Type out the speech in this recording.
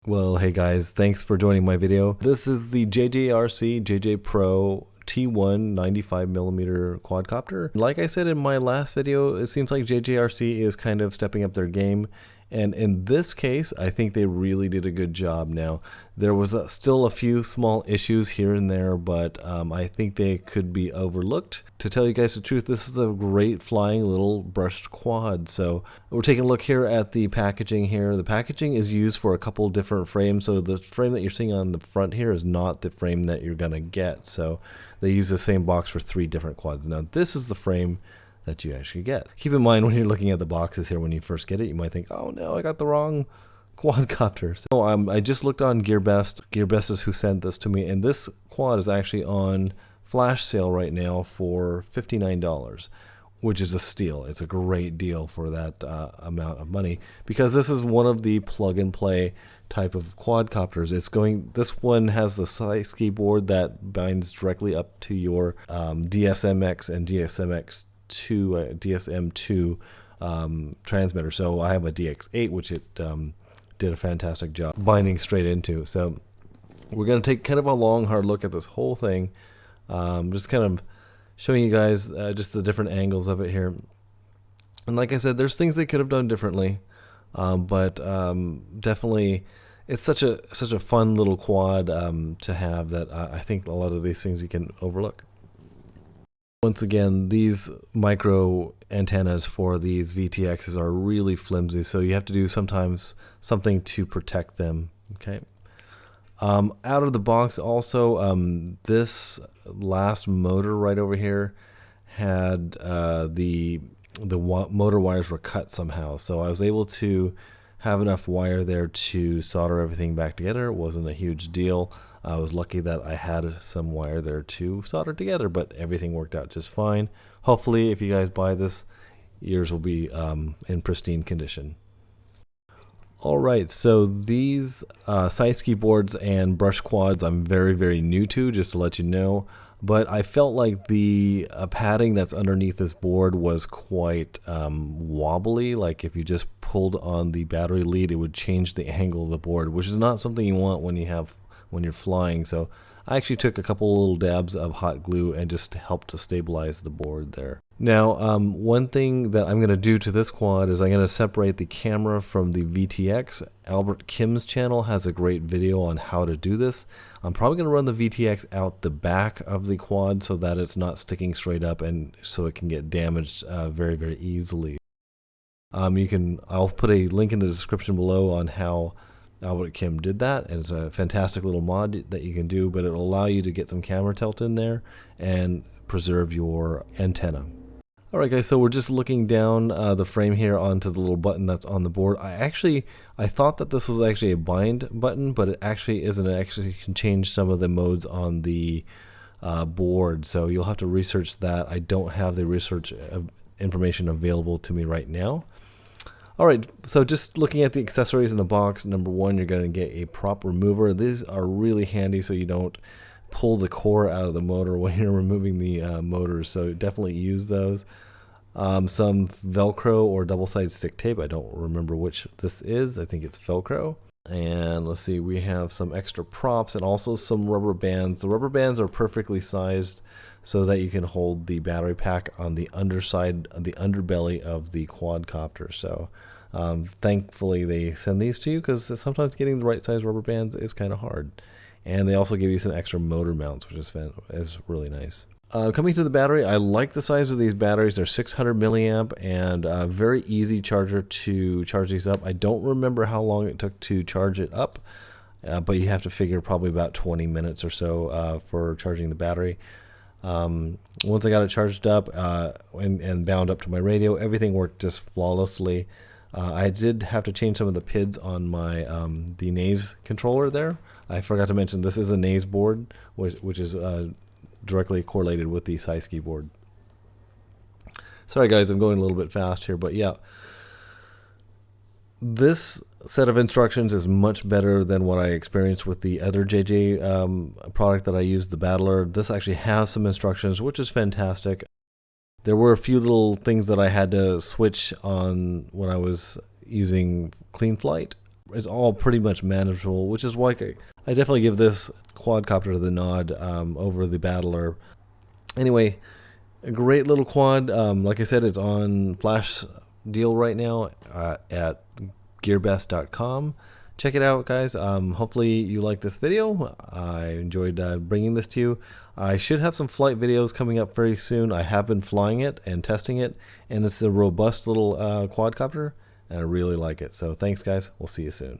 Well, hey guys, thanks for joining my video. This is the JJRC JJPRO T1 95mm quadcopter. Like I said in my last video, it seems like JJRC is kind of stepping up their game. And in this case, I think they really did a good job. Now, there was still a few small issues here and there, but I think they could be overlooked. To tell you guys the truth, this is a great flying little brushed quad. So we're taking a look here at the packaging here. The packaging is used for a couple different frames. So the frame that you're seeing on the front here is not the frame that you're gonna get. So they use the same box for 3 different quads. Now this is the frame that you actually get. Keep in mind when you're looking at the boxes here, when you first get it, you might think, oh no, I got the wrong quadcopter. So I just looked on GearBest. GearBest is who sent this to me, and this quad is actually on flash sale right now for $59, which is a steal. It's a great deal for that amount of money, because this is one of the plug and play type of quadcopters. This one has the SiSki board that binds directly up to your DSMX and DSM2 transmitter. So I have a DX8, which it did a fantastic job binding straight into. So we're going to take kind of a long, hard look at this whole thing. Just kind of showing you guys just the different angles of it here. And like I said, there's things they could have done differently, but definitely it's such a fun little quad to have that I think a lot of these things you can overlook. Once again, these micro antennas for these VTXs are really flimsy, so you have to do sometimes something to protect them. Okay. Out of the box also, this last motor right over here had the motor wires were cut somehow, so I was able to have enough wire there to solder everything back together. It wasn't a huge deal. I was lucky that I had some wire there to solder together, but everything worked out just fine. Hopefully, if you guys buy this, yours will be in pristine condition. Alright, so these SiSki boards and brush quads I'm very new to, just to let you know. But I felt like the padding that's underneath this board was quite wobbly. Like if you just pulled on the battery lead, it would change the angle of the board, which is not something you want when you're flying. So I actually took a couple little dabs of hot glue and just helped to stabilize the board there. Now, one thing that I'm going to do to this quad is I'm going to separate the camera from the VTX. Albert Kim's channel has a great video on how to do this. I'm probably going to run the VTX out the back of the quad so that it's not sticking straight up and so it can get damaged very easily. I'll put a link in the description below on how Albert Kim did that, and it's a fantastic little mod that you can do, but it'll allow you to get some camera tilt in there and preserve your antenna. Alright guys, so we're just looking down the frame here onto the little button that's on the board. I thought that this was actually a bind button, but it actually isn't. It actually can change some of the modes on the board, so you'll have to research that. I don't have the research information available to me right now. Alright, so just looking at the accessories in the box, number one, you're going to get a prop remover. These are really handy so you don't pull the core out of the motor when you're removing the motors, so definitely use those. Some Velcro or double-sided stick tape. I don't remember which this is. I think it's Velcro. And let's see, we have some extra props and also some rubber bands. The rubber bands are perfectly sized so that you can hold the battery pack on the underside, the underbelly of the quadcopter. So thankfully they send these to you, because sometimes getting the right size rubber bands is kind of hard. And they also give you some extra motor mounts, which is really nice. Coming to the battery, I like the size of these batteries. They're 600 milliamp and a very easy charger to charge these up. I don't remember how long it took to charge it up, but you have to figure probably about 20 minutes or so for charging the battery. Once I got it charged up and bound up to my radio, everything worked just flawlessly. I did have to change some of the PIDs on my the naze controller there. I forgot to mention this is a naze board, which is directly correlated with the SiSki board. Sorry guys, I'm going a little bit fast here, but yeah. This set of instructions is much better than what I experienced with the other JJ product that I used, the Battler. This actually has some instructions, which is fantastic. There were a few little things that I had to switch on when I was using Clean Flight, it's all pretty much manageable, which is why I definitely give this quadcopter the nod over the Battler. Anyway, a great little quad. Like I said, it's on flash deal right now at gearbest.com. Check it out, guys. Hopefully you like this video. I enjoyed bringing this to you. I should have some flight videos coming up very soon. I have been flying it and testing it, and it's a robust little quadcopter, and I really like it. So thanks, guys. We'll see you soon.